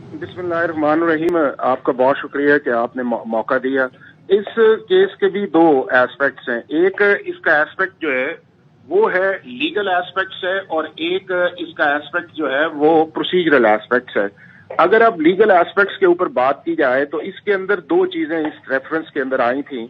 बिस्मिल्लाहिर्रहमानिर्रहीम। आपका बहुत शुक्रिया कि आपने मौका दिया। इस केस के भी दो एस्पेक्ट्स हैं। एक इसका एस्पेक्ट जो है वो है लीगल एस्पेक्ट्स है, और एक इसका एस्पेक्ट जो है वो प्रोसीजरल एस्पेक्ट्स है। अगर अब लीगल एस्पेक्ट्स के ऊपर बात की जाए तो इसके अंदर दो चीजें इस रेफरेंस के अंदर आई थी।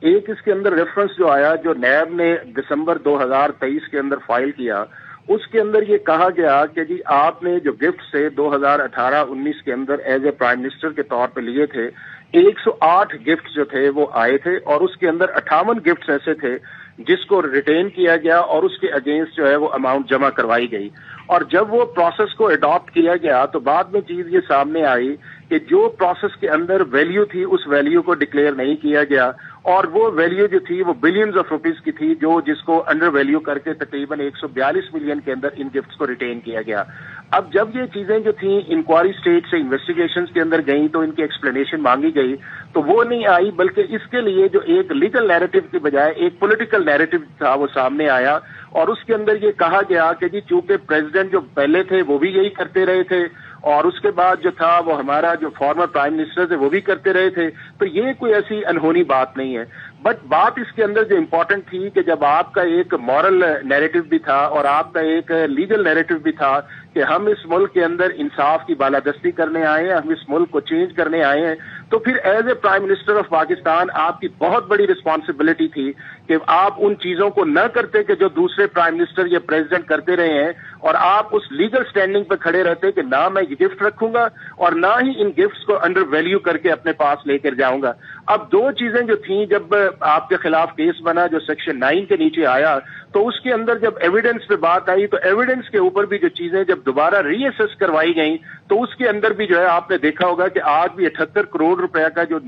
एक इसके अंदर रेफरेंस जो आया, जो नैब ने दिसंबर 2023 के अंदर फाइल किया, उसके अंदर ये कहा गया कि जी आपने जो गिफ्ट से 2018-19 के अंदर एज ए प्राइम मिनिस्टर के तौर पे लिए थे, 108 गिफ्ट जो थे वो आए थे, और उसके अंदर 58 गिफ्ट्स ऐसे थे जिसको रिटेन किया गया और उसके अगेंस्ट जो है वो अमाउंट जमा करवाई गई। और जब वो प्रोसेस को अडॉप्ट किया गया तो बाद में चीज ये सामने आई कि जो प्रोसेस के अंदर वैल्यू थी उस वैल्यू को डिक्लेयर नहीं किया गया, और वो वैल्यू जो थी वो बिलियंस ऑफ रुपीस की थी, जो जिसको अंडर वैल्यू करके तकरीबन 142 मिलियन के अंदर इन गिफ्ट्स को रिटेन किया गया। अब जब ये चीजें जो थी इंक्वायरी स्टेज से इन्वेस्टिगेशंस के अंदर गई तो इनकी एक्सप्लेनेशन मांगी गई, तो वो नहीं आई, बल्कि इसके लिए जो एक लीगल नैरेटिव की बजाय एक पॉलिटिकल नैरेटिव था वो सामने आया। और उसके अंदर ये कहा गया कि जी चूंकि प्रेसिडेंट जो पहले थे वो भी यही करते रहे थे, और उसके बाद जो था वो हमारा जो फॉर्मर प्राइम मिनिस्टर थे वो भी करते रहे थे, तो ये कोई ऐसी अनहोनी बात नहीं है। बट बात इसके अंदर जो इम्पोर्टेंट थी कि जब आपका एक मॉरल नैरेटिव भी था और आपका एक लीगल नैरेटिव भी था कि हम इस मुल्क के अंदर इंसाफ की बालादस्ती करने आए हैं, हम इस मुल्क को चेंज करने आए हैं, तो फिर as a prime minister of Pakistan आपकी बहुत बड़ी रिस्पॉन्सिबिलिटी थी कि आप उन चीजों को न करते कि जो दूसरे प्राइम मिनिस्टर या प्रेसिडेंट करते रहे हैं, और आप उस लीगल स्टैंडिंग पे खड़े रहते कि ना मैं ये गिफ्ट रखूंगा और ना ही इन गिफ्ट्स को अंडर वैल्यू करके अपने पास लेकर जाऊंगा। अब दो चीजें जो थी, जब आपके खिलाफ केस बना जो सेक्शन 9 के नीचे आया, तो उसके अंदर जब एविडेंस पे बात आई तो एविडेंस के ऊपर भी जो चीजें जब दोबारा रीअसेस करवाई गई तो उसके अंदर भी जो है आपने देखा होगा कि आज भी 78 करोड़ रुपए का जो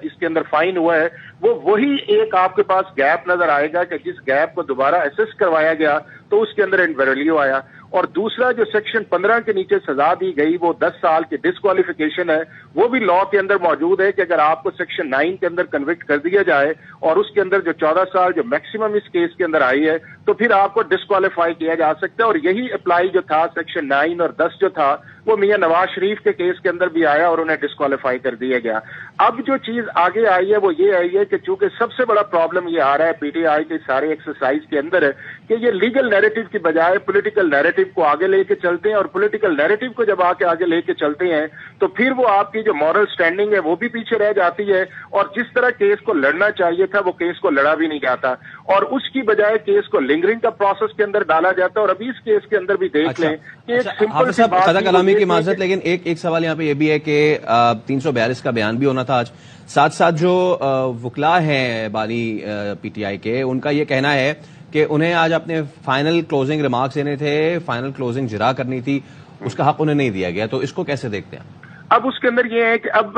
इसके अंदर फाइन हुआ है, वो वही एक आपके पास गैप नजर आएगा कि जिस गैप को दोबारा असेस करवाया गया तो उसके अंदर इनवैल्यू आया। और दूसरा जो सेक्शन 15 के नीचे सजा दी गई वो 10 साल की डिस्क्वालिफिकेशन है, वो भी लॉ के अंदर मौजूद है कि अगर आपको सेक्शन 9 के अंदर कन्विक्ट कर दिया जाए और उसके अंदर जो 14 साल जो मैक्सिमम इस केस के अंदर आई है, तो फिर आपको डिस्क्वालीफाई किया जा सकता है। और यही अप्लाई जो था सेक्शन 9 और 10 जो था वो मियां नवाज शरीफ के केस के अंदर भी आया और उन्हें डिस्क्वालीफाई कर दिया गया। अब जो चीज आगे आई है वो ये आई है कि चूंकि सबसे बड़ा प्रॉब्लम ये आ रहा है पीटीआई के सारे एक्सरसाइज के अंदर है कि ये लीगल नैरेटिव की बजाय पॉलिटिकल नैरेटिव को आगे लेके चलते हैं, और पॉलिटिकल नैरेटिव को जब आगे लेके चलते हैं तो फिर वो आपकी जो मॉरल स्टैंडिंग है वो भी पीछे रह जाती है, और जिस तरह केस को लड़ना चाहिए था वो केस को लड़ा भी नहीं जाता, और उसकी बजाय केस को लिंगरिंग का प्रोसेस के अंदर डाला जाता है। और अभी इस केस के अंदर भी देख लें कि एक सिंपल सी बात की माजरत, लेकिन एक सवाल यहाँ पे ये भी है कि 342 का बयान भी होना था आज। साथ साथ जो वकला हैं बानी पीटीआई के, उनका ये कहना है कि उन्हें आज अपने फाइनल क्लोजिंग रिमार्क्स देने थे, फाइनल क्लोजिंग जिरा करनी थी, उसका हक उन्हें नहीं दिया गया, तो इसको कैसे देखते हैं? अब उसके अंदर ये है कि अब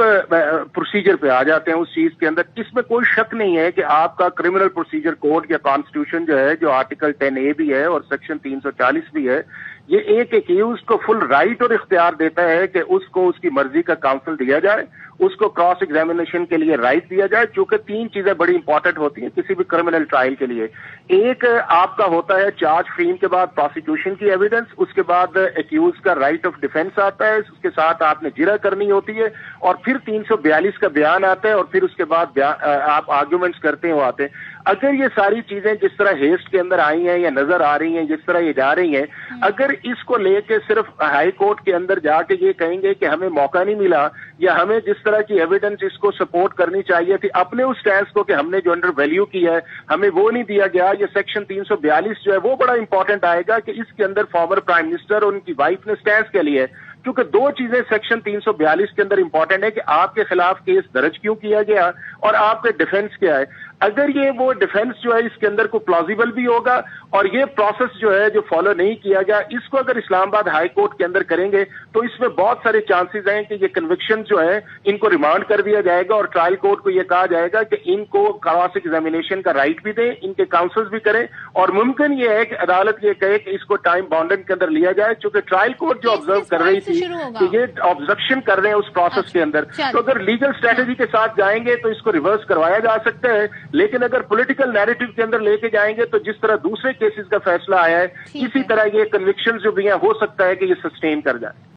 प्रोसीजर पे आ जाते हैं उस चीज के अंदर। इसमें कोई शक नहीं है कि आपका क्रिमिनल प्रोसीजर कोड या कॉन्स्टिट्यूशन जो है, जो आर्टिकल 10A भी है और सेक्शन 340 भी है, ये एक एक्यूज को फुल राइट और इख्तियार देता है कि उसको उसकी मर्जी का काउंसिल दिया जाए, उसको क्रॉस एग्जामिनेशन के लिए राइट दिया जाए। चूंकि तीन चीजें बड़ी इंपॉर्टेंट होती हैं किसी भी क्रिमिनल ट्रायल के लिए। एक आपका होता है चार्ज फ्रेम के बाद प्रोसिक्यूशन की एविडेंस, उसके बाद एक्यूज का राइट ऑफ डिफेंस आता है, उसके साथ आपने जिरा करनी होती है, और फिर 342 का बयान आता है, और फिर उसके बाद आप आर्ग्यूमेंट्स करते हो आते हैं। अगर ये सारी चीजें जिस तरह हेस्ट के अंदर आई हैं या नजर आ रही हैं, जिस तरह ये जा रही हैं, अगर इसको लेके सिर्फ हाई कोर्ट के अंदर जाके ये कहेंगे कि हमें मौका नहीं मिला या हमें जिस तरह की एविडेंस इसको सपोर्ट करनी चाहिए थी, अपने उस स्टैंस को कि हमने जो अंडर वैल्यू किया है हमें वो नहीं दिया गया, ये सेक्शन 342 जो है वो बड़ा इंपॉर्टेंट आएगा कि इसके अंदर फॉर्मर प्राइम मिनिस्टर और उनकी वाइफ ने स्टैंस के लिए, क्योंकि दो चीजें सेक्शन 342 के अंदर इंपॉर्टेंट है कि आपके खिलाफ केस दर्ज क्यों किया गया और आपके डिफेंस क्या है। अगर ये वो डिफेंस जो है इसके अंदर को प्लॉजिबल भी होगा और ये प्रोसेस जो है जो फॉलो नहीं किया गया, इसको अगर इस्लामाबाद हाई कोर्ट के अंदर करेंगे तो इसमें बहुत सारे चांसेस हैं कि ये कन्विक्शन जो है इनको रिमांड कर दिया जाएगा और ट्रायल कोर्ट को ये कहा जाएगा कि इनको क्रॉस एग्जामिनेशन का राइट भी दें, इनके काउंसल्स भी करें, और मुमकिन ये है कि अदालत ये कहे कि इसको टाइम बाउंडेड के अंदर लिया जाए। चूंकि ट्रायल कोर्ट जो ऑब्जर्व कर रही थी कि ये ऑब्जर्वेशन कर रहे हैं उस प्रोसेस के अंदर, तो अगर लीगल स्ट्रेटेजी के साथ जाएंगे तो इसको रिवर्स करवाया जा सकता है। लेकिन अगर पॉलिटिकल नैरेटिव के अंदर लेके जाएंगे तो जिस तरह दूसरे केसेस का फैसला आया है, इसी तरह ये कन्विक्शन जो भी हैं हो सकता है कि ये सस्टेन कर जाए।